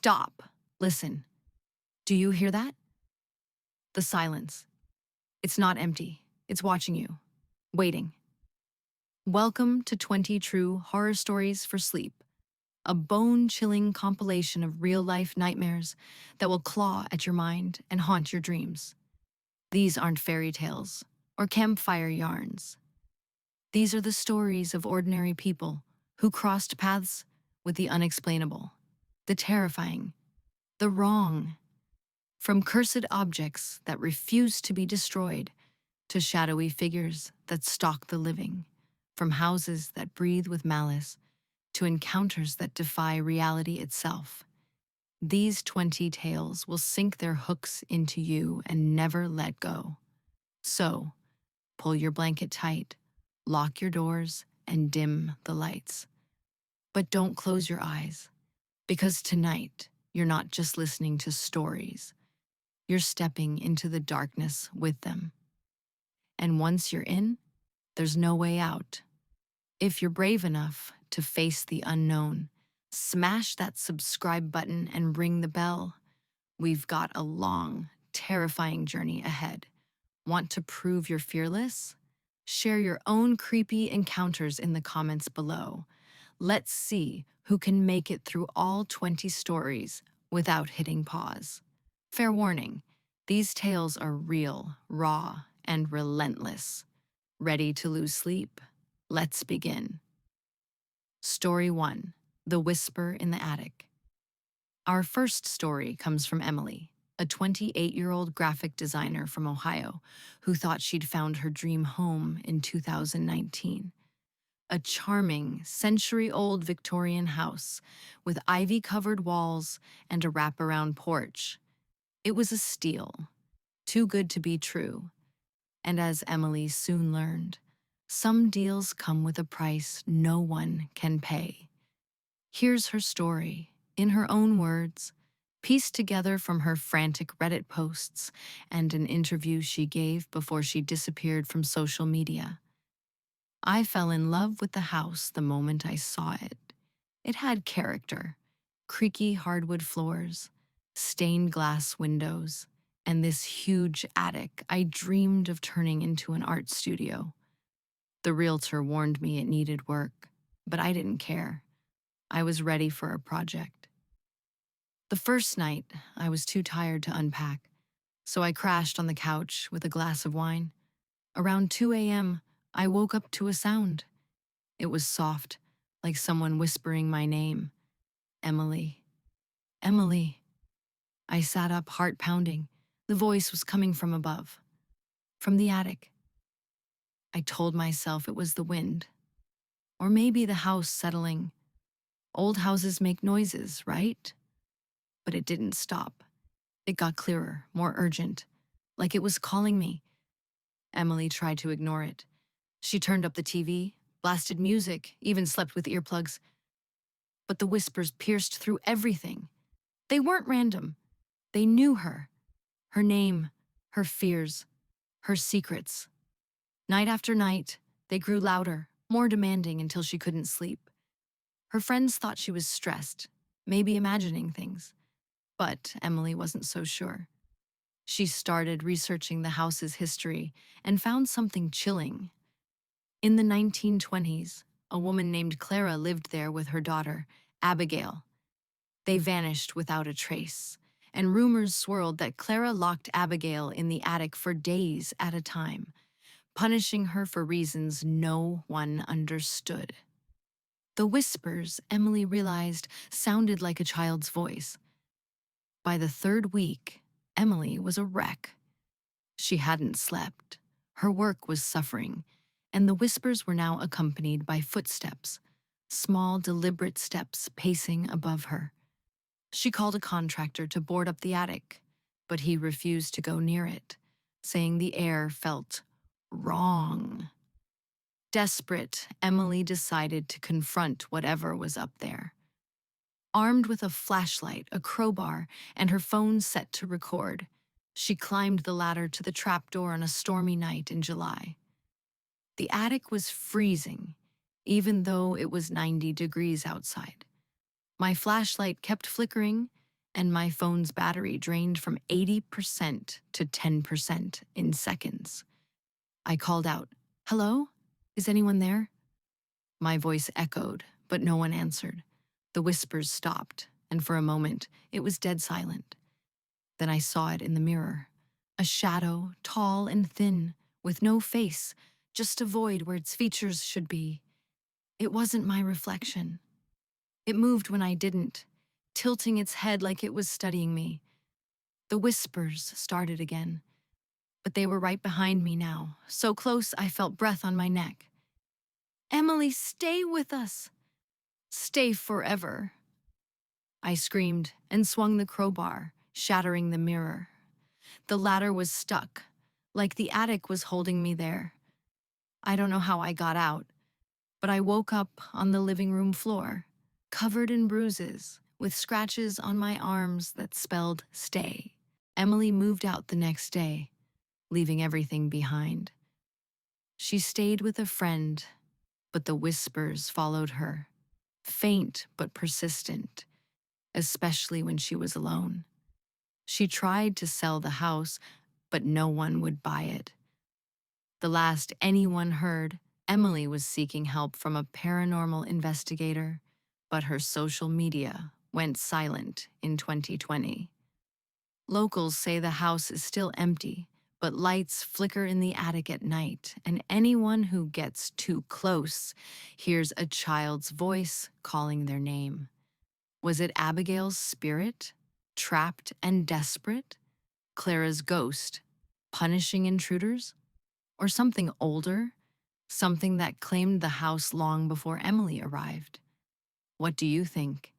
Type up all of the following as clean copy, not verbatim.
Stop. Listen. Do you hear that? The silence. It's not empty. It's watching you. Waiting. Welcome to 20 True Horror Stories for Sleep, a bone-chilling compilation of real-life nightmares that will claw at your mind and haunt your dreams. These aren't fairy tales or campfire yarns. These are the stories of ordinary people who crossed paths with the unexplainable, the terrifying, the wrong. From cursed objects that refuse to be destroyed to shadowy figures that stalk the living, from houses that breathe with malice to encounters that defy reality itself. These 20 tales will sink their hooks into you and never let go. So, pull your blanket tight, lock your doors, and dim the lights. But don't close your eyes, because tonight you're not just listening to stories, you're stepping into the darkness with them. And once you're in, there's no way out. If you're brave enough to face the unknown, smash that subscribe button and ring the bell. We've got a long, terrifying journey ahead. Want to prove you're fearless? Share your own creepy encounters in the comments below. Let's see who can make it through all 20 stories without hitting pause. Fair warning, these tales are real, raw, and relentless. Ready to lose sleep? Let's begin. Story 1. The Whisper in the Attic. Our first story comes from Emily, a 28-year-old graphic designer from Ohio who thought she'd found her dream home in 2019. A charming, century-old Victorian house with ivy-covered walls and a wraparound porch. It was a steal, too good to be true. And as Emily soon learned, some deals come with a price no one can pay. Here's her story, in her own words, pieced together from her frantic Reddit posts and an interview she gave before she disappeared from social media. I fell in love with the house the moment I saw it. It had character, creaky hardwood floors, stained glass windows, and this huge attic I dreamed of turning into an art studio. The realtor warned me it needed work, but I didn't care. I was ready for a project. The first night, I was too tired to unpack, so I crashed on the couch with a glass of wine. Around 2 a.m., I woke up to a sound. It was soft, like someone whispering my name. Emily. Emily. I sat up, heart pounding. The voice was coming from above, from the attic. I told myself it was the wind, or maybe the house settling. Old houses make noises, right? But it didn't stop. It got clearer, more urgent, like it was calling me. Emily tried to ignore it. She turned up the TV, blasted music, even slept with earplugs. But the whispers pierced through everything. They weren't random. They knew her. Her name, her fears, her secrets. Night after night, they grew louder, more demanding until she couldn't sleep. Her friends thought she was stressed, maybe imagining things. But Emily wasn't so sure. She started researching the house's history and found something chilling. In the 1920s, a woman named Clara lived there with her daughter, Abigail. They vanished without a trace, and rumors swirled that Clara locked Abigail in the attic for days at a time, punishing her for reasons no one understood. The whispers, Emily realized, sounded like a child's voice. By the third week, Emily was a wreck. She hadn't slept, her work was suffering, and the whispers were now accompanied by footsteps, small, deliberate steps pacing above her. She called a contractor to board up the attic, but he refused to go near it, saying the air felt wrong. Desperate, Emily decided to confront whatever was up there. Armed with a flashlight, a crowbar, and her phone set to record, she climbed the ladder to the trapdoor on a stormy night in July. The attic was freezing, even though it was 90 degrees outside. My flashlight kept flickering, and my phone's battery drained from 80% to 10% in seconds. I called out, "Hello? Is anyone there?" My voice echoed, but no one answered. The whispers stopped, and for a moment, it was dead silent. Then I saw it in the mirror. A shadow, tall and thin, with no face, just a void where its features should be. It wasn't my reflection. It moved when I didn't, tilting its head like it was studying me. The whispers started again, but they were right behind me now, so close I felt breath on my neck. "Emily, stay with us! Stay forever!" I screamed and swung the crowbar, shattering the mirror. The ladder was stuck, like the attic was holding me there. I don't know how I got out, but I woke up on the living room floor, covered in bruises, with scratches on my arms that spelled stay. Emily moved out the next day, leaving everything behind. She stayed with a friend, but the whispers followed her, faint but persistent, especially when she was alone. She tried to sell the house, but no one would buy it. The last anyone heard, Emily was seeking help from a paranormal investigator, but her social media went silent in 2020. Locals say the house is still empty, but lights flicker in the attic at night, and anyone who gets too close hears a child's voice calling their name. Was it Abigail's spirit, trapped and desperate? Clara's ghost, punishing intruders? Or something older, something that claimed the house long before Emily arrived? What do you think?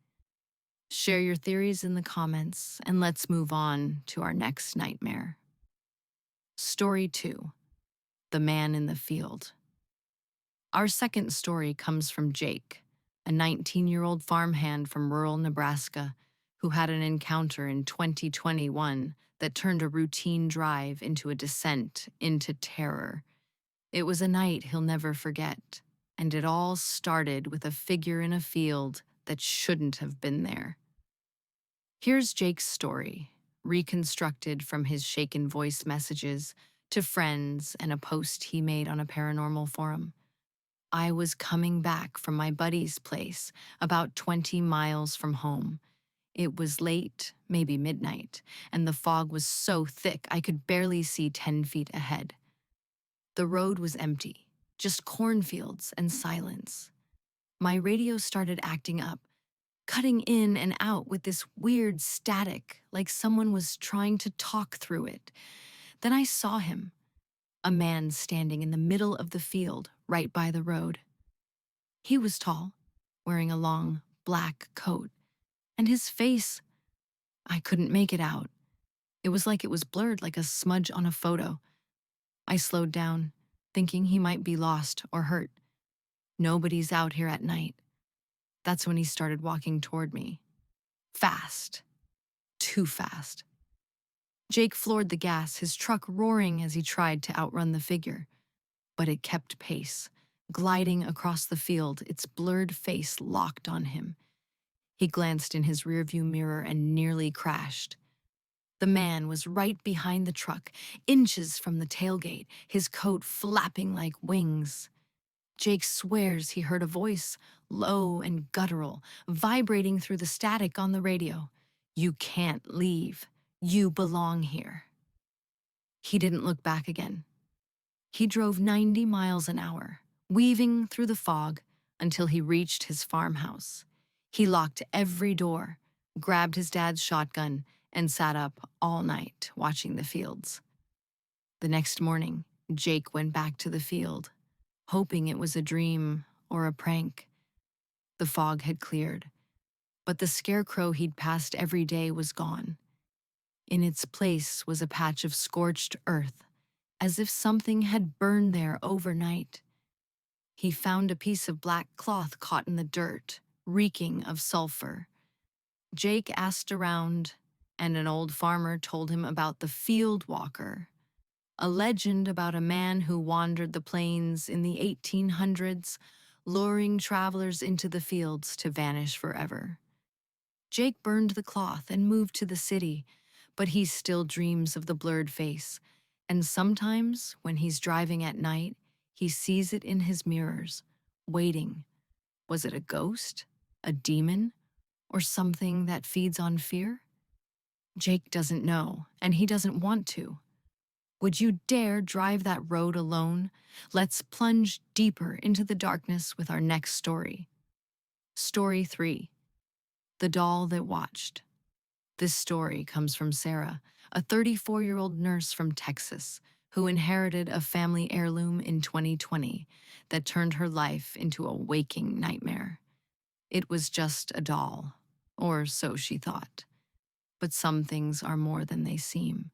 Share your theories in the comments, and let's move on to our next nightmare. Story 2, The Man in the Field. Our second story comes from Jake, a 19-year-old farmhand from rural Nebraska who had an encounter in 2021 that turned a routine drive into a descent into terror. It was a night he'll never forget, and it all started with a figure in a field that shouldn't have been there. Here's Jake's story, reconstructed from his shaken voice messages to friends and a post he made on a paranormal forum. I was coming back from my buddy's place, about 20 miles from home. It was late, maybe midnight, and the fog was so thick I could barely see 10 feet ahead. The road was empty, just cornfields and silence. My radio started acting up, cutting in and out with this weird static, like someone was trying to talk through it. Then I saw him, a man standing in the middle of the field, right by the road. He was tall, wearing a long, black coat, and his face, I couldn't make it out. It was like it was blurred like a smudge on a photo. I slowed down, thinking he might be lost or hurt. Nobody's out here at night. That's when he started walking toward me. Fast. Too fast. Jake floored the gas, his truck roaring as he tried to outrun the figure. But it kept pace, gliding across the field, its blurred face locked on him. He glanced in his rearview mirror and nearly crashed. The man was right behind the truck, inches from the tailgate, his coat flapping like wings. Jake swears he heard a voice, low and guttural, vibrating through the static on the radio. "You can't leave. You belong here." He didn't look back again. He drove 90 miles an hour, weaving through the fog until he reached his farmhouse. He locked every door, grabbed his dad's shotgun, and sat up all night watching the fields. The next morning, Jake went back to the field, hoping it was a dream or a prank. The fog had cleared, but the scarecrow he'd passed every day was gone. In its place was a patch of scorched earth, as if something had burned there overnight. He found a piece of black cloth caught in the dirt, reeking of sulfur. Jake asked around, and an old farmer told him about the field walker, a legend about a man who wandered the plains in the 1800s, luring travelers into the fields to vanish forever. Jake burned the cloth and moved to the city, but he still dreams of the blurred face. And sometimes, when he's driving at night, he sees it in his mirrors, waiting. Was it a ghost? A demon? Or something that feeds on fear? Jake doesn't know, and he doesn't want to. Would you dare drive that road alone? Let's plunge deeper into the darkness with our next story. Story 3. The Doll That Watched. This story comes from Sarah, a 34-year-old nurse from Texas who inherited a family heirloom in 2020 that turned her life into a waking nightmare. It was just a doll, or so she thought. But some things are more than they seem,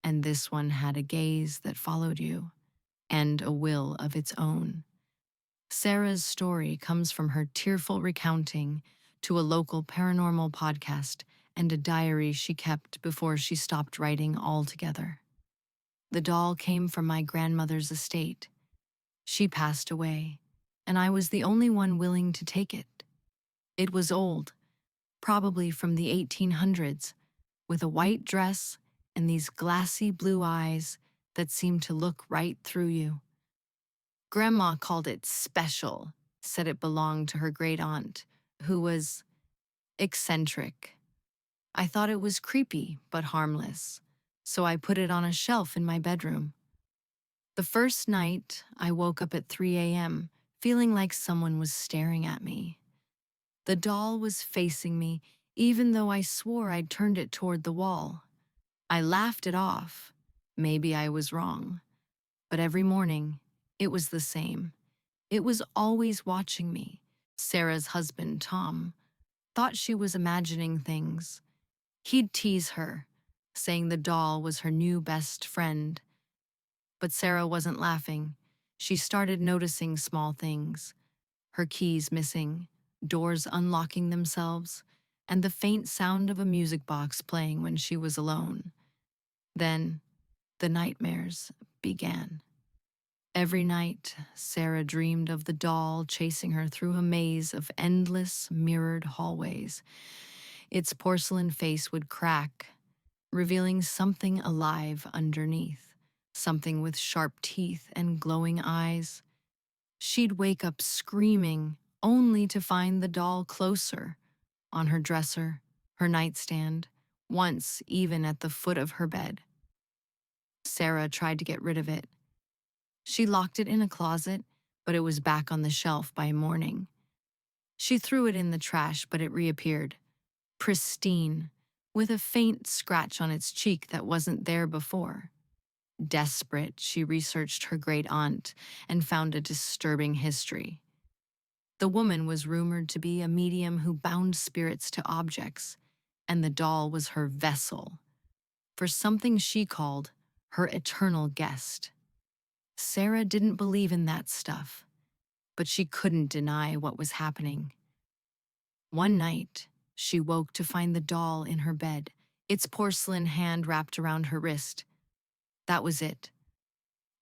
and this one had a gaze that followed you, and a will of its own. Sarah's story comes from her tearful recounting to a local paranormal podcast and a diary she kept before she stopped writing altogether. The doll came from my grandmother's estate. She passed away, and I was the only one willing to take it. It was old, probably from the 1800s, with a white dress and these glassy blue eyes that seemed to look right through you. Grandma called it special, said it belonged to her great aunt, who was eccentric. I thought it was creepy but harmless, so I put it on a shelf in my bedroom. The first night, I woke up at 3 a.m., feeling like someone was staring at me. The doll was facing me, even though I swore I'd turned it toward the wall. I laughed it off. Maybe I was wrong. But every morning, it was the same. It was always watching me. Sarah's husband, Tom, thought she was imagining things. He'd tease her, saying the doll was her new best friend. But Sarah wasn't laughing. She started noticing small things. Her keys missing, doors unlocking themselves, and the faint sound of a music box playing when she was alone. Then, the nightmares began. Every night, Sarah dreamed of the doll chasing her through a maze of endless, mirrored hallways. Its porcelain face would crack, revealing something alive underneath, something with sharp teeth and glowing eyes. She'd wake up screaming, only to find the doll closer, on her dresser, her nightstand, once even at the foot of her bed. Sarah tried to get rid of it. She locked it in a closet, but it was back on the shelf by morning. She threw it in the trash, but it reappeared, pristine, with a faint scratch on its cheek that wasn't there before. Desperate, she researched her great aunt and found a disturbing history. The woman was rumored to be a medium who bound spirits to objects, and the doll was her vessel for something she called her eternal guest. Sarah didn't believe in that stuff, but she couldn't deny what was happening. One night, she woke to find the doll in her bed, its porcelain hand wrapped around her wrist. That was it.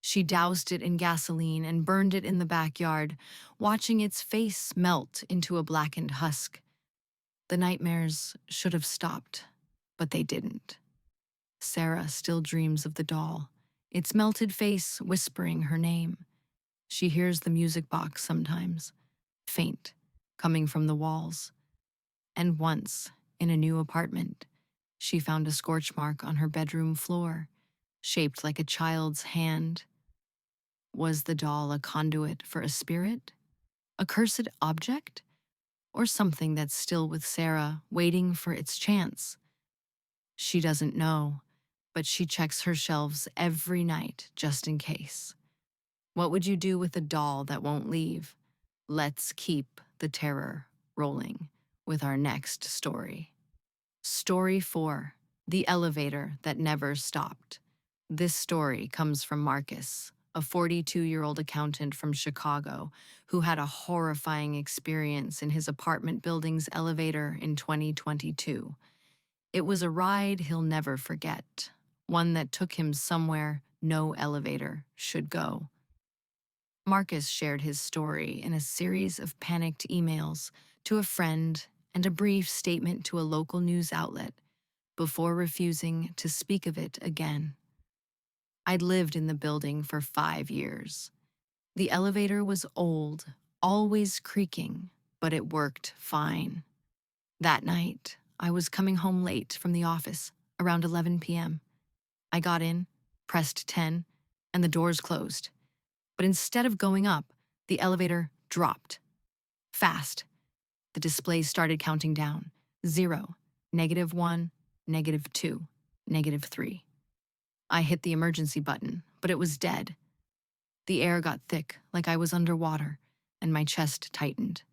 She doused it in gasoline and burned it in the backyard, watching its face melt into a blackened husk. The nightmares should have stopped, but they didn't. Sarah still dreams of the doll, its melted face whispering her name. She hears the music box sometimes, faint, coming from the walls. And once, in a new apartment, she found a scorch mark on her bedroom floor, shaped like a child's hand. Was the doll a conduit for a spirit? A cursed object? Or something that's still with Sarah, waiting for its chance? She doesn't know, but she checks her shelves every night just in case. What would you do with a doll that won't leave? Let's keep the terror rolling with our next story. Story 4. The Elevator That Never Stopped. This story comes from Marcus, a 42-year-old accountant from Chicago who had a horrifying experience in his apartment building's elevator in 2022. It was a ride he'll never forget, one that took him somewhere no elevator should go. Marcus shared his story in a series of panicked emails to a friend and a brief statement to a local news outlet before refusing to speak of it again. I'd lived in the building for 5 years. The elevator was old, always creaking, but it worked fine. That night, I was coming home late from the office, around 11 p.m. I got in, pressed 10, and the doors closed. But instead of going up, the elevator dropped. Fast. The display started counting down. 0, -1, -2, -3. I hit the emergency button, but it was dead. The air got thick, like I was underwater, and my chest tightened.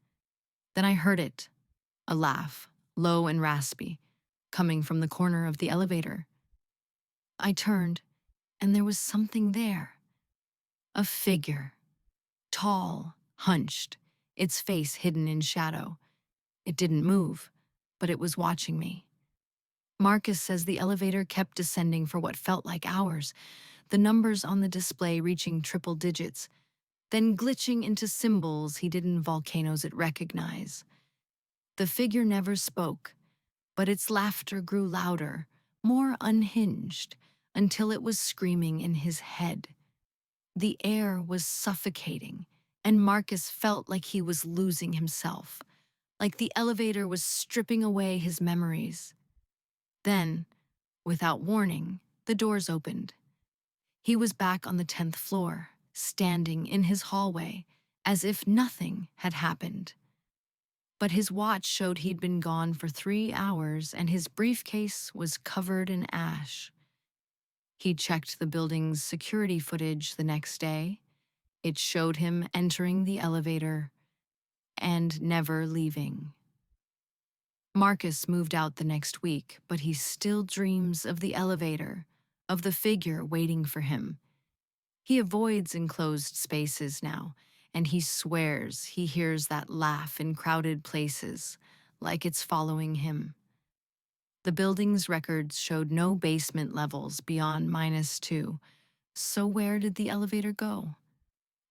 Then I heard it, a laugh, low and raspy, coming from the corner of the elevator. I turned, and there was something there. A figure, tall, hunched, its face hidden in shadow. It didn't move, but it was watching me. Marcus says the elevator kept descending for what felt like hours, the numbers on the display reaching triple digits, then glitching into symbols he did in volcanoes it recognized. The figure never spoke, but its laughter grew louder, more unhinged, until it was screaming in his head. The air was suffocating, and Marcus felt like he was losing himself, like the elevator was stripping away his memories. Then, without warning, the doors opened. He was back on the 10th floor, standing in his hallway, as if nothing had happened. But his watch showed he'd been gone for 3 hours and his briefcase was covered in ash. He checked the building's security footage the next day. It showed him entering the elevator and never leaving. Marcus moved out the next week, but he still dreams of the elevator, of the figure waiting for him. He avoids enclosed spaces now, and he swears he hears that laugh in crowded places, like it's following him. The building's records showed no basement levels beyond -2, so where did the elevator go?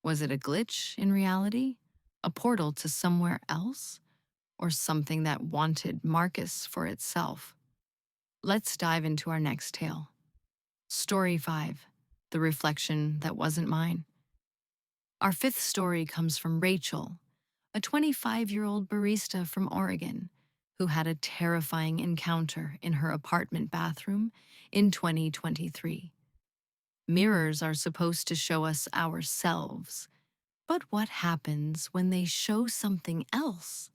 Was it a glitch in reality? A portal to somewhere else? Or something that wanted Marcus for itself? Let's dive into our next tale. Story 5, The Reflection That Wasn't Mine. Our fifth story comes from Rachel, a 25-year-old barista from Oregon who had a terrifying encounter in her apartment bathroom in 2023. Mirrors are supposed to show us ourselves, but what happens when they show something else?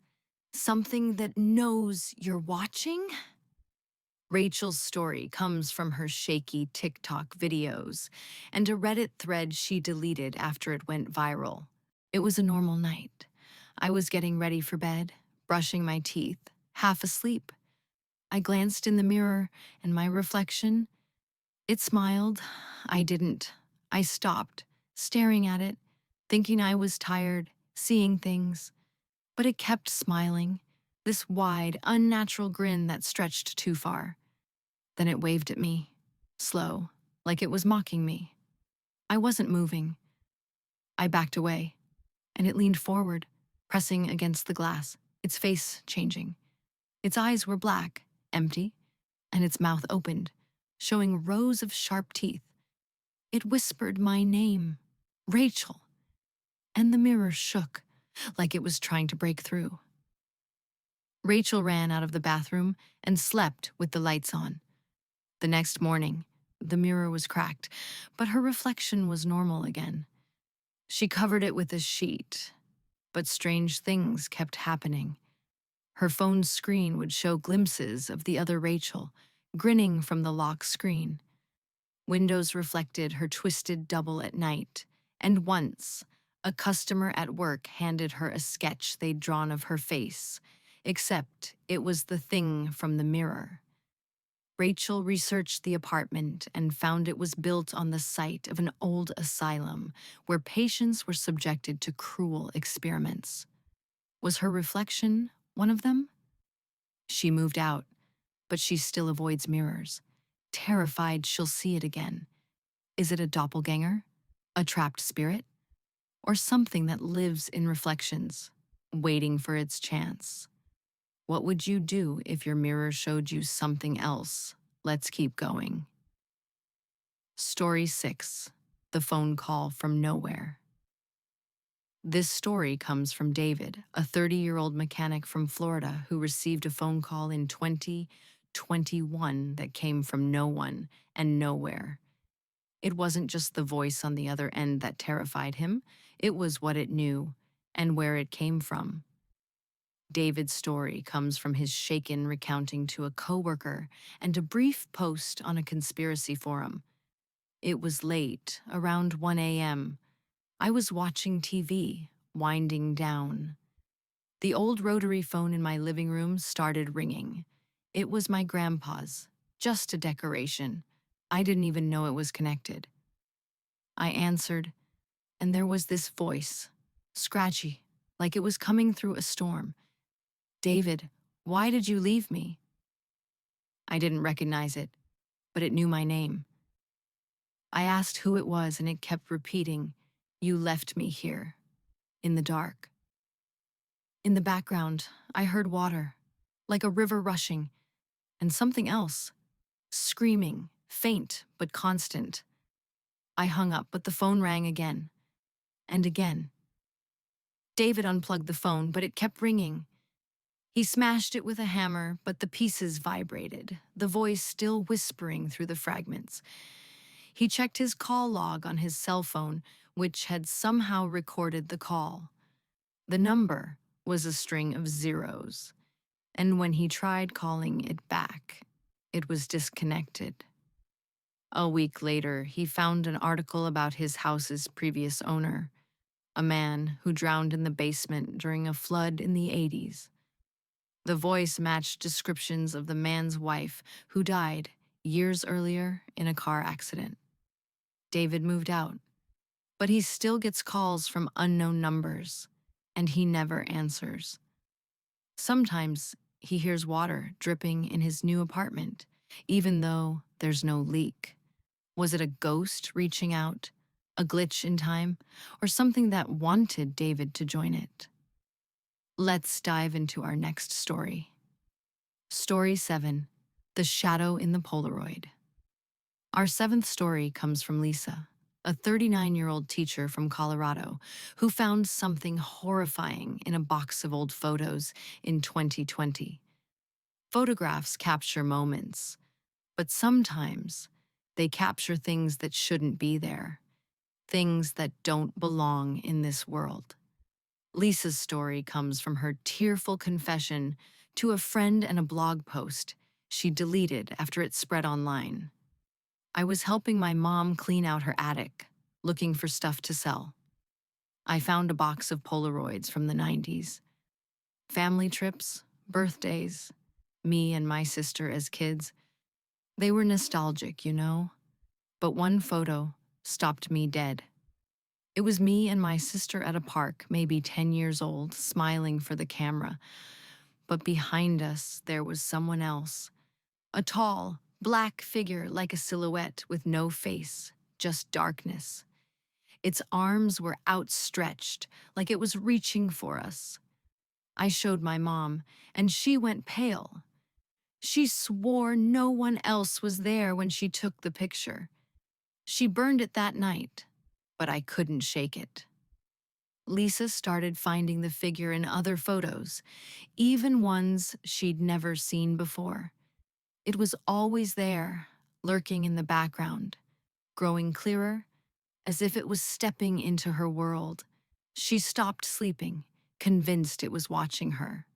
Something that knows you're watching? Rachel's story comes from her shaky TikTok videos and a Reddit thread she deleted after it went viral. It was a normal night. I was getting ready for bed, brushing my teeth, half asleep. I glanced in the mirror, and my reflection, it smiled. I didn't. I stopped, staring at it, thinking I was tired, seeing things. But it kept smiling, this wide, unnatural grin that stretched too far. Then it waved at me, slow, like it was mocking me. I wasn't moving. I backed away, and it leaned forward, pressing against the glass, its face changing. Its eyes were black, empty, and its mouth opened, showing rows of sharp teeth. It whispered my name, Rachel, and the mirror shook, like it was trying to break through. Rachel ran out of the bathroom and slept with the lights on. The next morning, the mirror was cracked, but her reflection was normal again. She covered it with a sheet, but strange things kept happening. Her phone's screen would show glimpses of the other Rachel, grinning from the lock screen. Windows reflected her twisted double at night, and once, a customer at work handed her a sketch they'd drawn of her face, except it was the thing from the mirror. Rachel researched the apartment and found it was built on the site of an old asylum where patients were subjected to cruel experiments. Was her reflection one of them? She moved out, but she still avoids mirrors, terrified she'll see it again. Is it a doppelganger? A trapped spirit? Or something that lives in reflections, waiting for its chance? What would you do if your mirror showed you something else? Let's keep going. Story 6. The phone call from nowhere. This story comes from David, a 30-year-old mechanic from Florida who received a phone call in 2021 that came from no one and nowhere. It wasn't just the voice on the other end that terrified him, it was what it knew and where it came from. David's story comes from his shaken recounting to a coworker and a brief post on a conspiracy forum. It was late, around 1 a.m. I was watching TV, winding down. The old rotary phone in my living room started ringing. It was my grandpa's, just a decoration. I didn't even know it was connected. I answered, and there was this voice, scratchy, like it was coming through a storm. David, why did you leave me? I didn't recognize it, but it knew my name. I asked who it was, and it kept repeating, you left me here, in the dark. In the background, I heard water, like a river rushing, and something else, screaming, faint but constant. I hung up, but the phone rang again, and again. David unplugged the phone, but it kept ringing. He smashed it with a hammer, but the pieces vibrated, the voice still whispering through the fragments. He checked his call log on his cell phone, which had somehow recorded the call. The number was a string of zeros, and when he tried calling it back, it was disconnected. A week later, he found an article about his house's previous owner, a man who drowned in the basement during a flood in the 80s. The voice matched descriptions of the man's wife who died years earlier in a car accident. David moved out, but he still gets calls from unknown numbers, and he never answers. Sometimes he hears water dripping in his new apartment, even though there's no leak. Was it a ghost reaching out, a glitch in time, or something that wanted David to join it? Let's dive into our next story. Story 7. The Shadow in the Polaroid. Our seventh story comes from Lisa, a 39-year-old teacher from Colorado who found something horrifying in a box of old photos in 2020. Photographs capture moments, but sometimes they capture things that shouldn't be there, things that don't belong in this world. Lisa's story comes from her tearful confession to a friend and a blog post she deleted after it spread online. I was helping my mom clean out her attic, looking for stuff to sell. I found a box of Polaroids from the 90s. Family trips, birthdays, me and my sister as kids. They were nostalgic, you know, but one photo stopped me dead. It was me and my sister at a park, maybe 10 years old, smiling for the camera. But behind us, there was someone else. A tall, black figure like a silhouette with no face, just darkness. Its arms were outstretched, like it was reaching for us. I showed my mom, and she went pale. She swore no one else was there when she took the picture. She burned it that night, but I couldn't shake it. Lisa started finding the figure in other photos, even ones she'd never seen before. It was always there, lurking in the background, growing clearer, as if it was stepping into her world. She stopped sleeping, convinced it was watching her.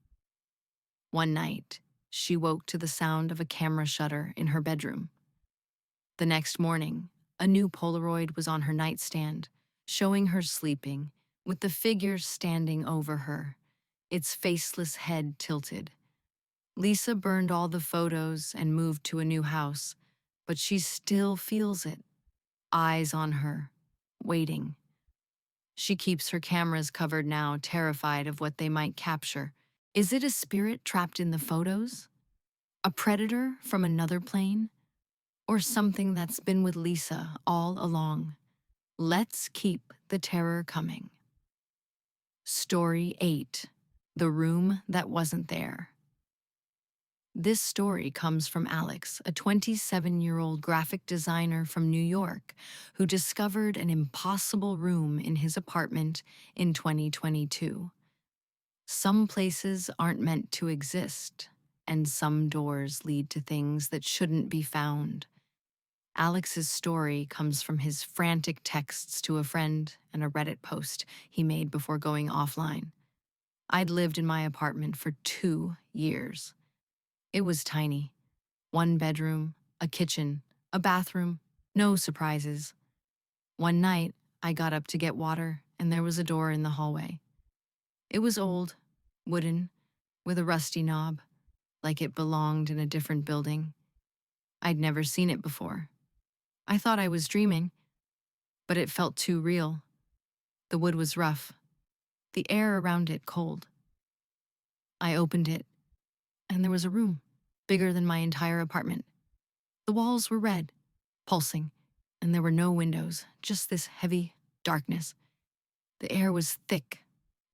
One night, she woke to the sound of a camera shutter in her bedroom. The next morning, a new Polaroid was on her nightstand, showing her sleeping, with the figure standing over her, its faceless head tilted. Lisa burned all the photos and moved to a new house, but she still feels it, eyes on her, waiting. She keeps her cameras covered now, terrified of what they might capture. Is it a spirit trapped in the photos? A predator from another plane? Or something that's been with Lisa all along? Let's keep the terror coming. Story 8. The Room That Wasn't There. This story comes from Alex, a 27-year-old graphic designer from New York who discovered an impossible room in his apartment in 2022. Some places aren't meant to exist, and some doors lead to things that shouldn't be found. Alex's story comes from his frantic texts to a friend and a Reddit post he made before going offline. I'd lived in my apartment for 2 years. It was tiny. One bedroom, a kitchen, a bathroom, no surprises. One night, I got up to get water, and there was a door in the hallway. It was old, wooden, with a rusty knob, like it belonged in a different building. I'd never seen it before. I thought I was dreaming, but it felt too real. The wood was rough, the air around it cold. I opened it, and there was a room, bigger than my entire apartment. The walls were red, pulsing, and there were no windows, just this heavy darkness. The air was thick,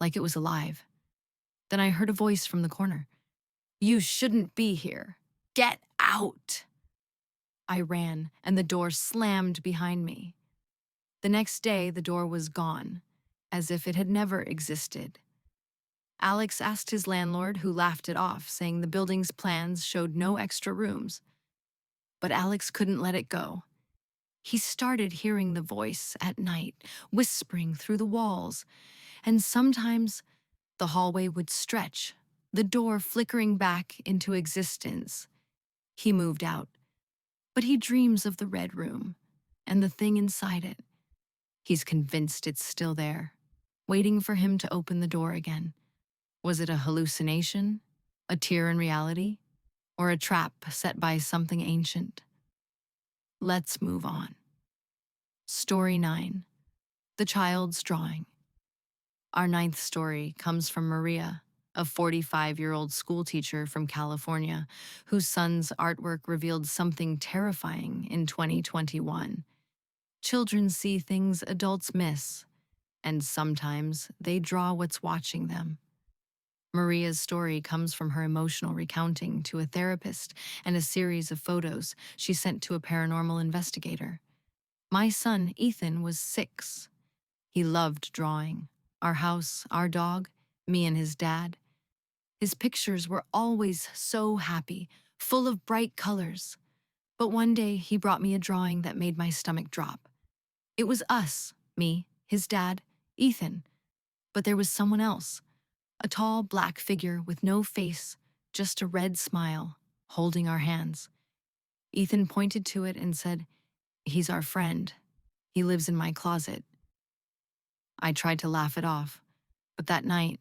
like it was alive. Then I heard a voice from the corner. "You shouldn't be here. Get out!" I ran, and the door slammed behind me. The next day, the door was gone, as if it had never existed. Alex asked his landlord, who laughed it off, saying the building's plans showed no extra rooms. But Alex couldn't let it go. He started hearing the voice at night, whispering through the walls, and sometimes the hallway would stretch, the door flickering back into existence. He moved out, but he dreams of the red room and the thing inside it. He's convinced it's still there, waiting for him to open the door again. Was it a hallucination, a tear in reality, or a trap set by something ancient? Let's move on. Story 9. The Child's Drawing. Our ninth story comes from Maria, a 45-year-old schoolteacher from California, whose son's artwork revealed something terrifying in 2021. Children see things adults miss, and sometimes they draw what's watching them. Maria's story comes from her emotional recounting to a therapist and a series of photos she sent to a paranormal investigator. My son, Ethan, was 6. He loved drawing. Our house, our dog, me and his dad. His pictures were always so happy, full of bright colors. But one day he brought me a drawing that made my stomach drop. It was us, me, his dad, Ethan. But there was someone else. A tall black figure with no face, just a red smile, holding our hands. Ethan pointed to it and said, "He's our friend. He lives in my closet." I tried to laugh it off, but that night,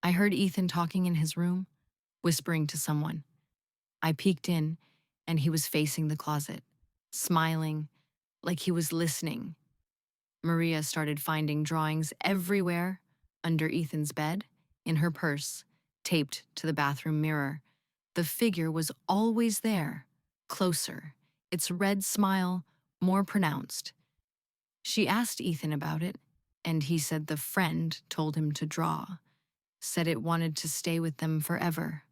I heard Ethan talking in his room, whispering to someone. I peeked in, and he was facing the closet, smiling, like he was listening. Maria started finding drawings everywhere, under Ethan's bed, in her purse, taped to the bathroom mirror. The figure was always there, closer, its red smile more pronounced. She asked Ethan about it, and he said the friend told him to draw, said it wanted to stay with them forever.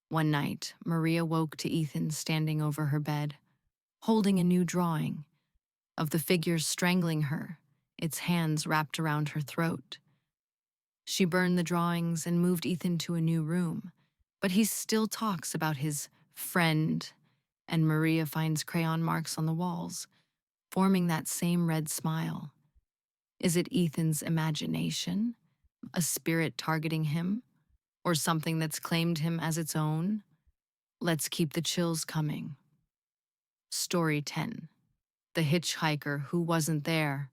One night, Maria woke to Ethan standing over her bed, holding a new drawing of the figure strangling her, its hands wrapped around her throat. She burned the drawings and moved Ethan to a new room, but he still talks about his friend, and Maria finds crayon marks on the walls, forming that same red smile. Is it Ethan's imagination, a spirit targeting him, or something that's claimed him as its own? Let's keep the chills coming. Story 10. The Hitchhiker Who Wasn't There.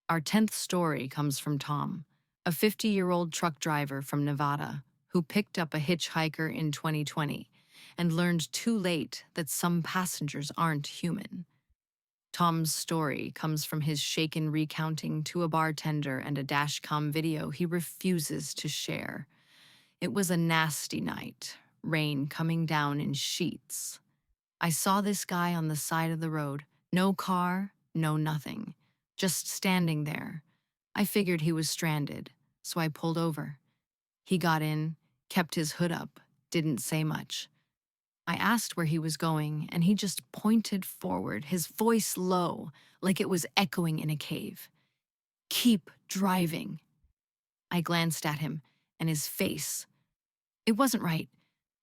Our 10th story comes from Tom, a 50-year-old truck driver from Nevada who picked up a hitchhiker in 2020 and learned too late that some passengers aren't human. Tom's story comes from his shaken recounting to a bartender and a dashcam video he refuses to share. It was a nasty night, rain coming down in sheets. I saw this guy on the side of the road, no car, no nothing, just standing there. I figured he was stranded, so I pulled over. He got in, kept his hood up, didn't say much. I asked where he was going, and he just pointed forward, his voice low, like it was echoing in a cave. Keep driving. I glanced at him, and his face. It wasn't right.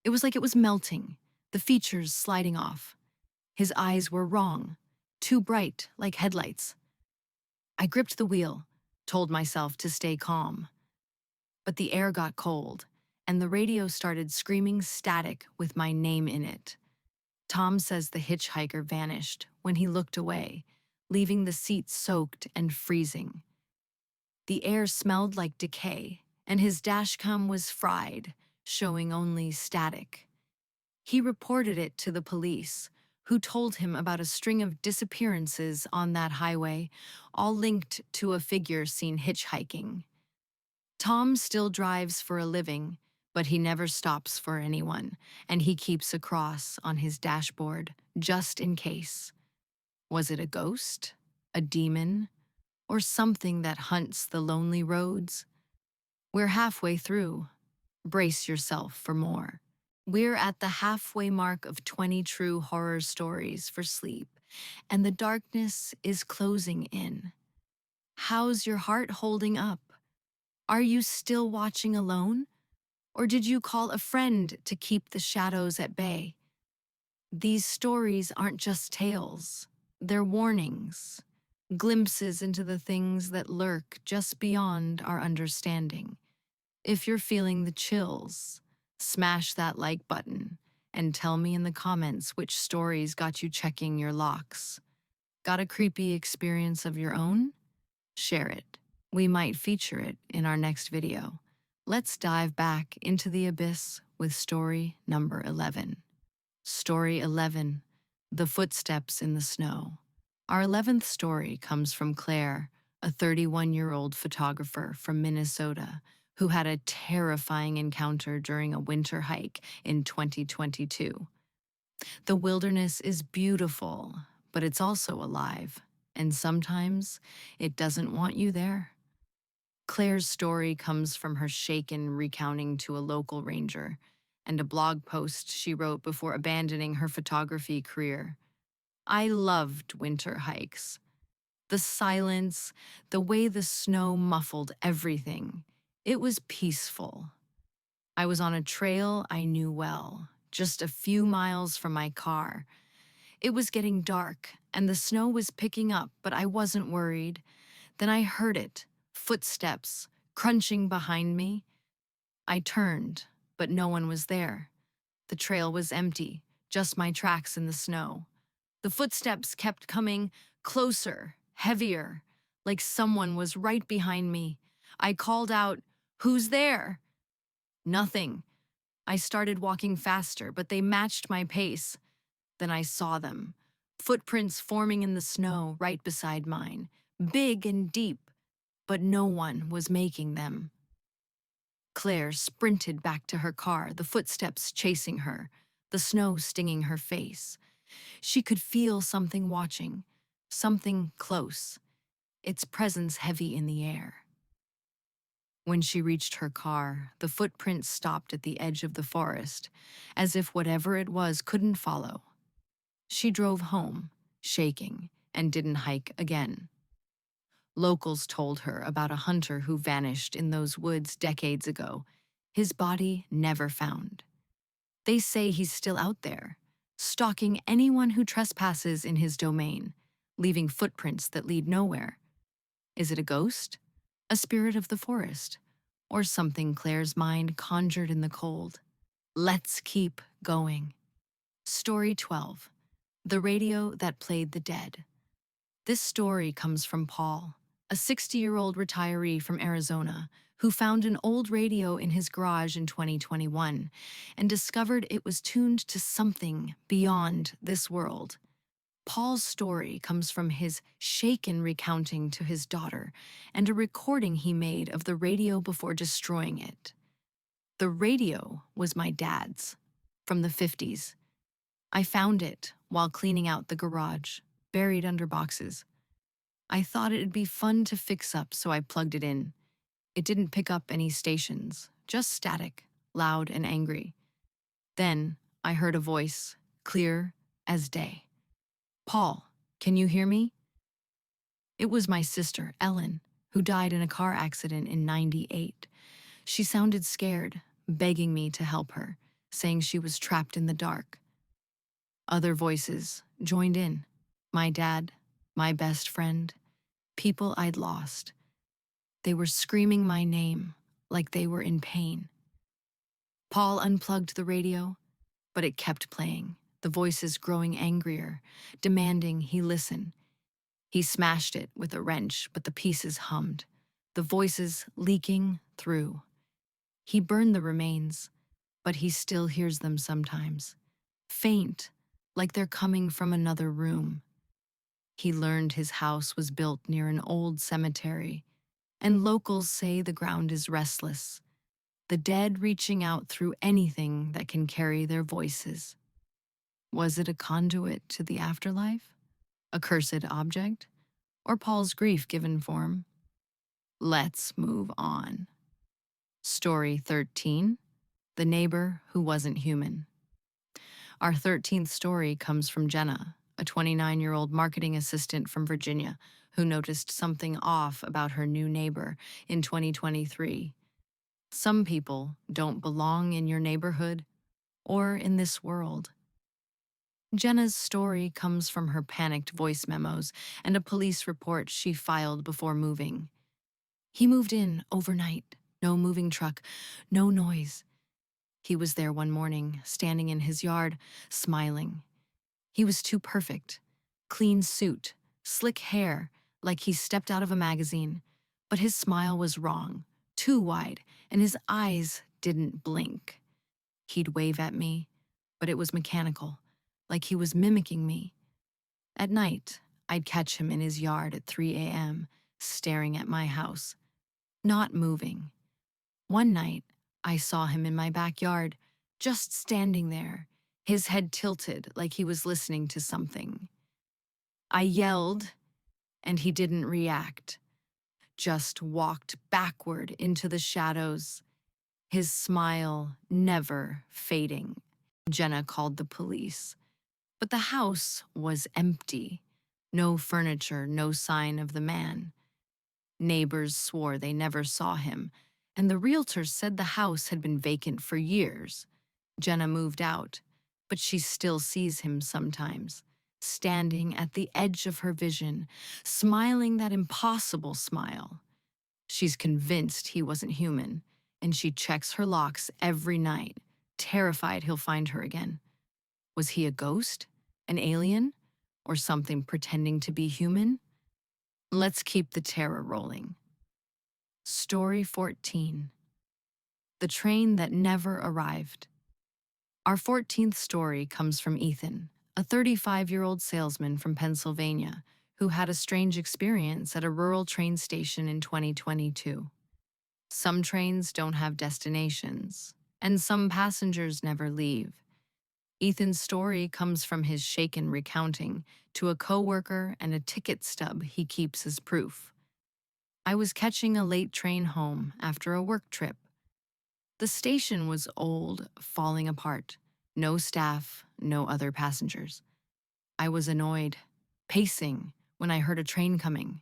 It was like it was melting, the features sliding off. His eyes were wrong, too bright, like headlights. I gripped the wheel, told myself to stay calm. But the air got cold, and the radio started screaming static with my name in it. Tom says the hitchhiker vanished when he looked away, leaving the seat soaked and freezing. The air smelled like decay, and his dashcam was fried, showing only static. He reported it to the police, who told him about a string of disappearances on that highway, all linked to a figure seen hitchhiking. Tom still drives for a living, but he never stops for anyone, and he keeps a cross on his dashboard, just in case. Was it a ghost? A demon? Or something that hunts the lonely roads? We're halfway through. Brace yourself for more. We're at the halfway mark of 20 true horror stories for sleep, and the darkness is closing in. How's your heart holding up? Are you still watching alone? Or did you call a friend to keep the shadows at bay? These stories aren't just tales, they're warnings, glimpses into the things that lurk just beyond our understanding. If you're feeling the chills, smash that like button and tell me in the comments which stories got you checking your locks. Got a creepy experience of your own? Share it. We might feature it in our next video. Let's dive back into the abyss with story number 11. Story 11, The Footsteps in the Snow. Our 11th story comes from Claire, a 31-year-old photographer from Minnesota who had a terrifying encounter during a winter hike in 2022. The wilderness is beautiful, but it's also alive, and sometimes it doesn't want you there. Claire's story comes from her shaken recounting to a local ranger and a blog post she wrote before abandoning her photography career. I loved winter hikes. The silence, the way the snow muffled everything. It was peaceful. I was on a trail I knew well, just a few miles from my car. It was getting dark, and the snow was picking up, but I wasn't worried. Then I heard it, footsteps, crunching behind me. I turned, but no one was there. The trail was empty, just my tracks in the snow. The footsteps kept coming closer, heavier, like someone was right behind me. I called out, "Who's there?" Nothing. I started walking faster, but they matched my pace. Then I saw them, footprints forming in the snow right beside mine, big and deep, but no one was making them. Claire sprinted back to her car, the footsteps chasing her, the snow stinging her face. She could feel something watching, something close, its presence heavy in the air. When she reached her car, the footprints stopped at the edge of the forest, as if whatever it was couldn't follow. She drove home, shaking, and didn't hike again. Locals told her about a hunter who vanished in those woods decades ago, his body never found. They say he's still out there, stalking anyone who trespasses in his domain, leaving footprints that lead nowhere. Is it a ghost? A spirit of the forest? Or something Claire's mind conjured in the cold? Let's keep going. Story 12. The Radio That Played the Dead. This story comes from Paul, a 60-year-old retiree from Arizona who found an old radio in his garage in 2021 and discovered it was tuned to something beyond this world. Paul's story comes from his shaken recounting to his daughter and a recording he made of the radio before destroying it. The radio was my dad's, from the 50s. I found it while cleaning out the garage, buried under boxes. I thought it'd be fun to fix up, so I plugged it in. It didn't pick up any stations, just static, loud and angry. Then I heard a voice, clear as day. "Paul, can you hear me?" It was my sister, Ellen, who died in a car accident in '98. She sounded scared, begging me to help her, saying she was trapped in the dark. Other voices joined in. My dad, my best friend, people I'd lost. They were screaming my name like they were in pain. Paul unplugged the radio, but it kept playing, the voices growing angrier, demanding he listen. He smashed it with a wrench, but the pieces hummed, the voices leaking through. He burned the remains, but he still hears them sometimes, faint, like they're coming from another room. He learned his house was built near an old cemetery, and locals say the ground is restless, the dead reaching out through anything that can carry their voices. Was it a conduit to the afterlife? A cursed object? Or Paul's grief given form? Let's move on. Story 13, The Neighbor Who Wasn't Human. Our 13th story comes from Jenna, a 29-year-old marketing assistant from Virginia who noticed something off about her new neighbor in 2023. Some people don't belong in your neighborhood or in this world. Jenna's story comes from her panicked voice memos and a police report she filed before moving. He moved in overnight, no moving truck, no noise. He was there one morning, standing in his yard, smiling. He was too perfect. Clean suit, slick hair, like he stepped out of a magazine. But his smile was wrong, too wide, and his eyes didn't blink. He'd wave at me, but it was mechanical, like he was mimicking me. At night, I'd catch him in his yard at 3 a.m., staring at my house, not moving. One night, I saw him in my backyard, just standing there, his head tilted like he was listening to something. I yelled, and he didn't react, just walked backward into the shadows, his smile never fading. Jenna called the police, but the house was empty. No furniture, no sign of the man. Neighbors swore they never saw him, and the realtor said the house had been vacant for years. Jenna moved out, but she still sees him sometimes, standing at the edge of her vision, smiling that impossible smile. She's convinced he wasn't human, and she checks her locks every night, terrified he'll find her again. Was he a ghost? An alien? Or something pretending to be human? Let's keep the terror rolling. Story 14, The Train That Never Arrived. Our 14th story comes from Ethan, a 35-year-old salesman from Pennsylvania who had a strange experience at a rural train station in 2022. Some trains don't have destinations, and some passengers never leave. Ethan's story comes from his shaken recounting to a coworker and a ticket stub he keeps as proof. I was catching a late train home after a work trip. The station was old, falling apart. No staff, no other passengers. I was annoyed, pacing, when I heard a train coming.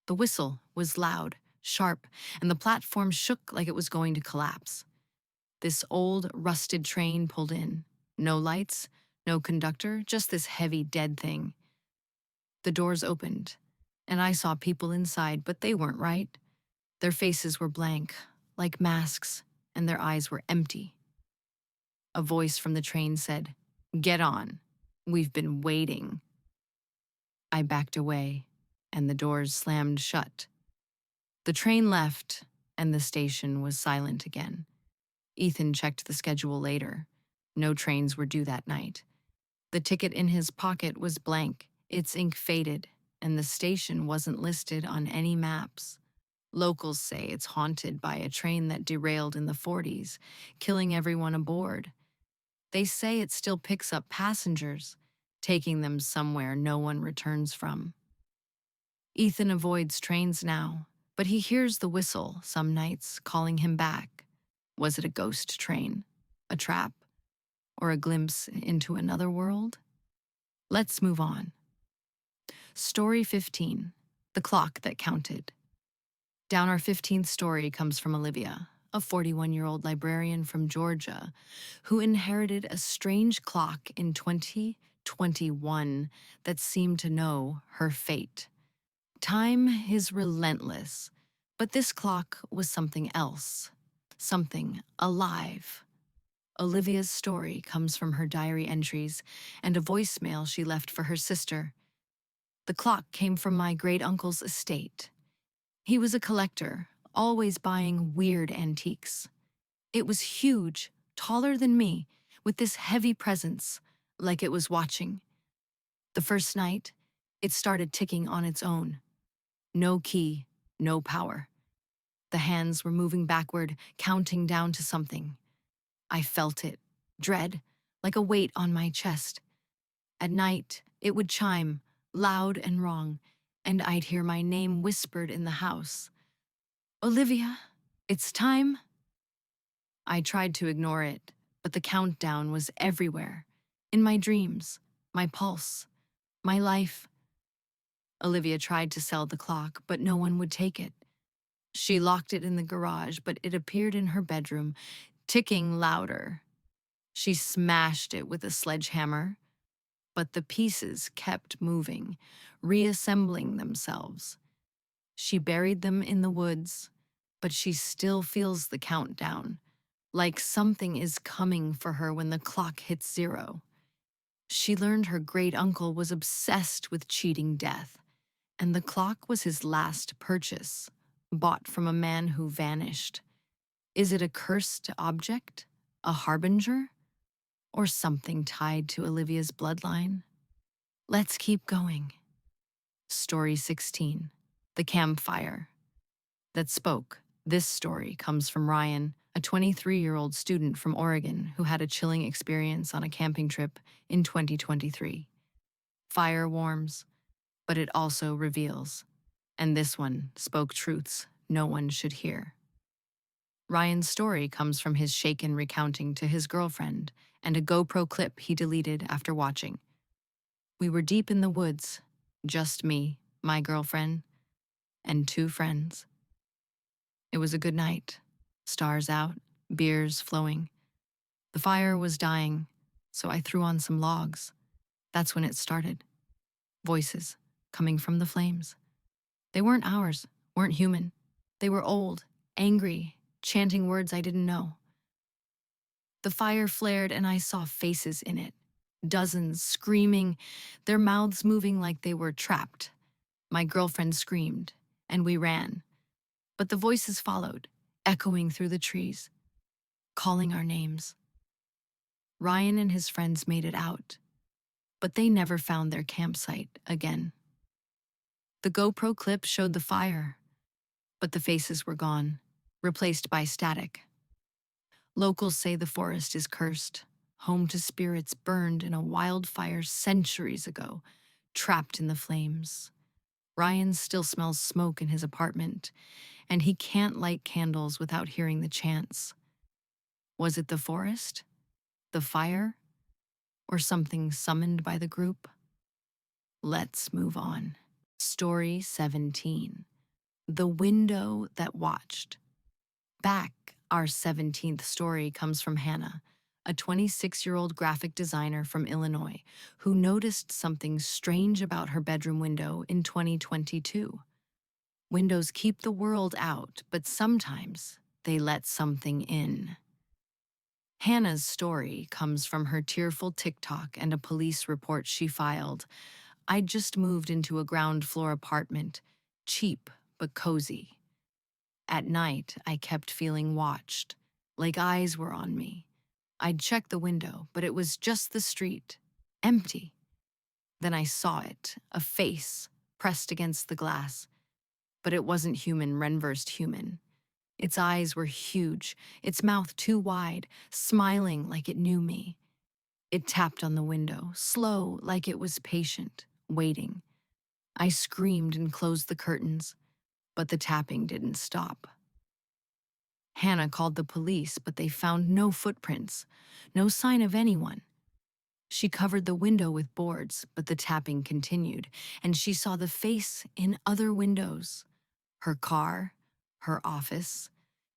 The whistle was loud, sharp, and the platform shook like it was going to collapse. This old, rusted train pulled in. No lights, no conductor, just this heavy, dead thing. The doors opened, and I saw people inside, but they weren't right. Their faces were blank, like masks, and their eyes were empty. A voice from the train said, "Get on. We've been waiting." I backed away, and the doors slammed shut. The train left, and the station was silent again. Ethan checked the schedule later. No trains were due that night. The ticket in his pocket was blank, its ink faded, and the station wasn't listed on any maps. Locals say it's haunted by a train that derailed in the '40s, killing everyone aboard. They say it still picks up passengers, taking them somewhere no one returns from. Ethan avoids trains now, but he hears the whistle some nights calling him back. Was it a ghost train? A trap? or a glimpse into another world? Let's move on. Story 15, The Clock That Counted. Down our 15th story comes from Olivia, a 41-year-old librarian from Georgia who inherited a strange clock in 2021 that seemed to know her fate. Time is relentless, but this clock was something else, something alive. Olivia's story comes from her diary entries and a voicemail she left for her sister. The clock came from my great-uncle's estate. He was a collector, always buying weird antiques. It was huge, taller than me, with this heavy presence, like it was watching. The first night, it started ticking on its own. No key, no power. The hands were moving backward, counting down to something. I felt it, dread, like a weight on my chest. At night, it would chime, loud and wrong, and I'd hear my name whispered in the house. Olivia, it's time. I tried to ignore it, but the countdown was everywhere. In my dreams, my pulse, my life. Olivia tried to sell the clock, but no one would take it. She locked it in the garage, but it appeared in her bedroom, ticking louder. She smashed it with a sledgehammer, but the pieces kept moving, reassembling themselves. She buried them in the woods, but she still feels the countdown, like something is coming for her when the clock hits 0. She learned her great-uncle was obsessed with cheating death, and the clock was his last purchase, bought from a man who vanished. Is it a cursed object, a harbinger, or something tied to Olivia's bloodline? Let's keep going. Story 16, The Campfire That Spoke. This story comes from Ryan, a 23-year-old student from Oregon who had a chilling experience on a camping trip in 2023. Fire warms, but it also reveals, and this one spoke truths no one should hear. Ryan's story comes from his shaken recounting to his girlfriend and a GoPro clip he deleted after watching. We were deep in the woods, just me, my girlfriend, and 2 friends. It was a good night. Stars out, beers flowing. The fire was dying, so I threw on some logs. That's when it started. Voices coming from the flames. They weren't ours, weren't human. They were old, angry, chanting words I didn't know. The fire flared and I saw faces in it. Dozens screaming, their mouths moving like they were trapped. My girlfriend screamed, and we ran. But the voices followed, echoing through the trees, calling our names. Ryan and his friends made it out, but they never found their campsite again. The GoPro clip showed the fire, but the faces were gone, replaced by static. Locals say the forest is cursed, home to spirits burned in a wildfire centuries ago, trapped in the flames. Ryan still smells smoke in his apartment, and he can't light candles without hearing the chants. Was it the forest, the fire, or something summoned by the group? Let's move on. Story 17, The Window That Watched. Our 17th story comes from Hannah, a 26-year-old graphic designer from Illinois who noticed something strange about her bedroom window in 2022. Windows keep the world out, but sometimes they let something in. Hannah's story comes from her tearful TikTok and a police report she filed. I'd just moved into a ground-floor apartment, cheap but cozy. At night, I kept feeling watched, like eyes were on me. I'd check the window, but it was just the street, empty. Then I saw it, a face, pressed against the glass. But it wasn't human Renversed human. Its eyes were huge, its mouth too wide, smiling like it knew me. It tapped on the window, slow, like it was patient, waiting. I screamed and closed the curtains, but the tapping didn't stop. Hannah called the police, but they found no footprints, no sign of anyone. She covered the window with boards, but the tapping continued, and she saw the face in other windows. Her car, her office.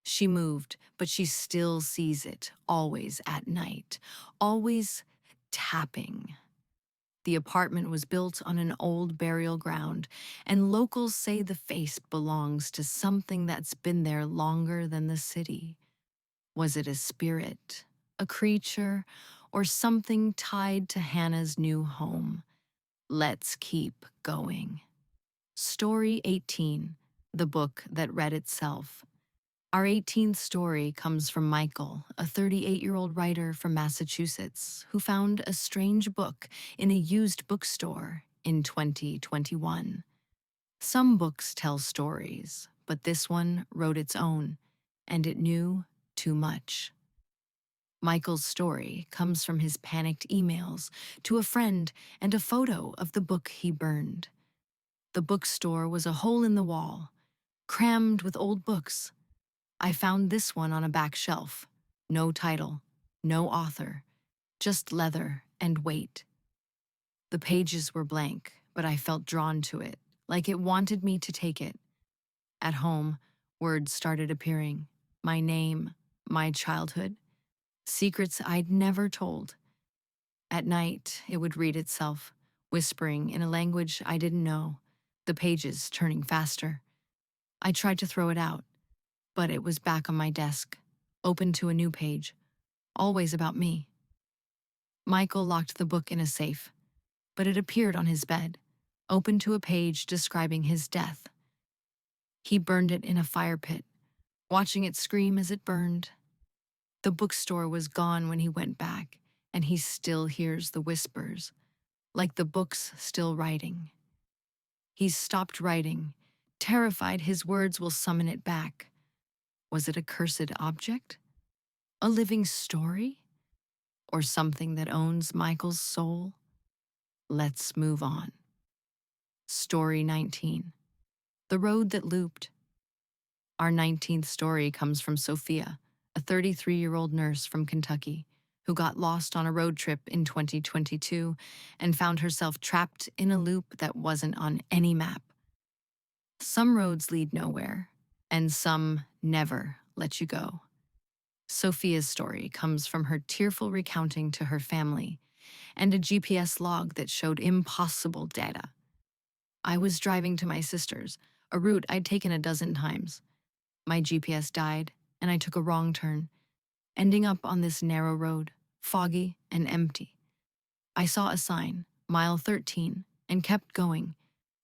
She moved, but she still sees it, always at night, always tapping. The apartment was built on an old burial ground, and locals say the face belongs to something that's been there longer than the city. Was it a spirit, a creature, or something tied to Hannah's new home? Let's keep going. Story 18, the book that read itself. Our 18th story comes from Michael, a 38-year-old writer from Massachusetts who found a strange book in a used bookstore in 2021. Some books tell stories, but this one wrote its own, and it knew too much. Michael's story comes from his panicked emails to a friend and a photo of the book he burned. The bookstore was a hole in the wall, crammed with old books. I found this one on a back shelf. No title, no author, just leather and weight. The pages were blank, but I felt drawn to it, like it wanted me to take it. At home, words started appearing. My name, my childhood, secrets I'd never told. At night, it would read itself, whispering in a language I didn't know, the pages turning faster. I tried to throw it out, but it was back on my desk, open to a new page, always about me. Michael locked the book in a safe, but it appeared on his bed, open to a page describing his death. He burned it in a fire pit, watching it scream as it burned. The bookstore was gone when he went back, and he still hears the whispers, like the book's still writing. He's stopped writing, terrified his words will summon it back. Was it a cursed object? A living story? Or something that owns Michael's soul? Let's move on. Story 19. The Road That Looped. Our 19th story comes from Sophia, a 33-year-old nurse from Kentucky, who got lost on a road trip in 2022 and found herself trapped in a loop that wasn't on any map. Some roads lead nowhere, and some never let you go. Sophia's story comes from her tearful recounting to her family and a GPS log that showed impossible data. I was driving to my sister's, a route I'd taken a dozen times. My GPS died, and I took a wrong turn, ending up on this narrow road, foggy and empty. I saw a sign, mile 13, and kept going,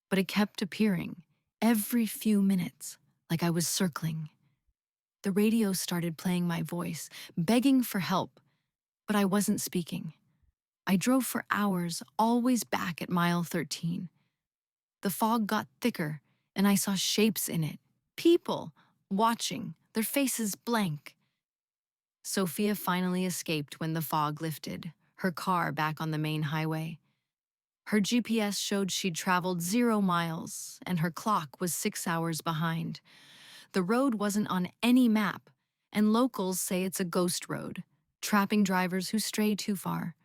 but it kept appearing, every few minutes, like I was circling. The radio started playing my voice, begging for help, but I wasn't speaking. I drove for hours, always back at mile 13. The fog got thicker, and I saw shapes in it. People, watching, their faces blank. Sophia finally escaped when the fog lifted, her car back on the main highway. Her GPS showed she'd traveled 0 miles, and her clock was 6 hours behind. The road wasn't on any map, and locals say it's a ghost road, trapping drivers who stray too far.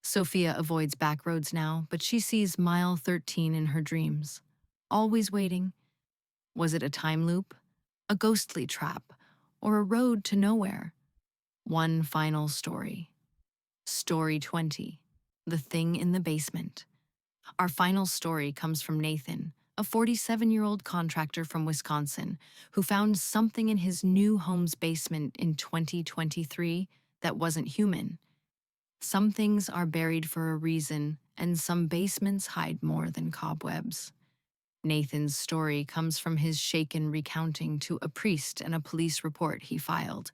Sophia avoids back roads now, but she sees mile 13 in her dreams. Always waiting. Was it a time loop, a ghostly trap, or a road to nowhere? One final story. Story 20. The Thing in the Basement. Our final story comes from Nathan, a 47-year-old contractor from Wisconsin who found something in his new home's basement in 2023 that wasn't human. Some things are buried for a reason, and some basements hide more than cobwebs. Nathan's story comes from his shaken recounting to a priest and a police report he filed.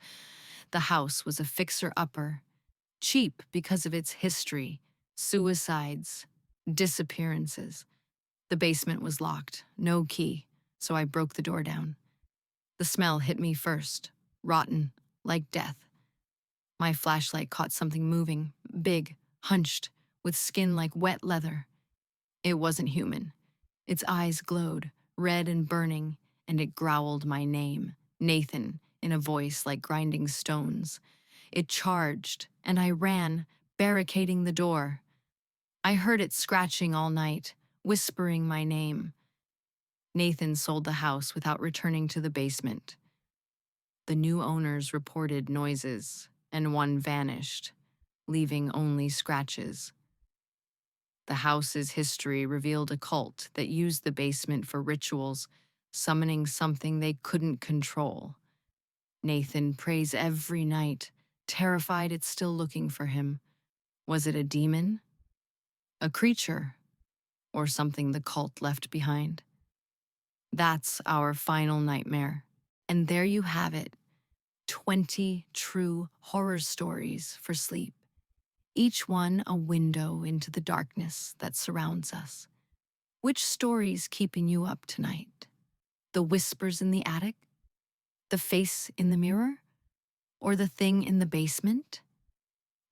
The house was a fixer-upper, cheap because of its history, suicides, disappearances. The basement was locked, no key, so I broke the door down. The smell hit me first, rotten, like death. My flashlight caught something moving, big, hunched, with skin like wet leather. It wasn't human. Its eyes glowed, red and burning, and it growled my name, Nathan, in a voice like grinding stones. It charged, and I ran, barricading the door. I heard it scratching all night, whispering my name. Nathan sold the house without returning to the basement. The new owners reported noises, and one vanished, leaving only scratches. The house's history revealed a cult that used the basement for rituals, summoning something they couldn't control. Nathan prays every night, terrified it's still looking for him. Was it a demon? A creature? Or something the cult left behind? That's our final nightmare. And there you have it, 20 true horror stories for sleep, each one a window into the darkness that surrounds us. Which story's keeping you up tonight? The whispers in the attic? The face in the mirror? Or the thing in the basement?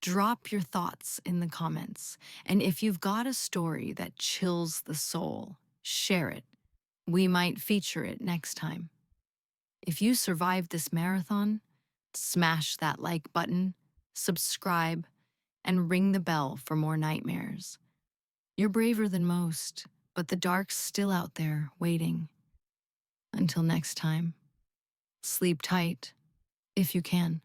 Drop your thoughts in the comments, and if you've got a story that chills the soul, share it. We might feature it next time. If you survived this marathon, smash that like button, subscribe, and ring the bell for more nightmares. You're braver than most, but the dark's still out there waiting. Until next time, sleep tight, if you can.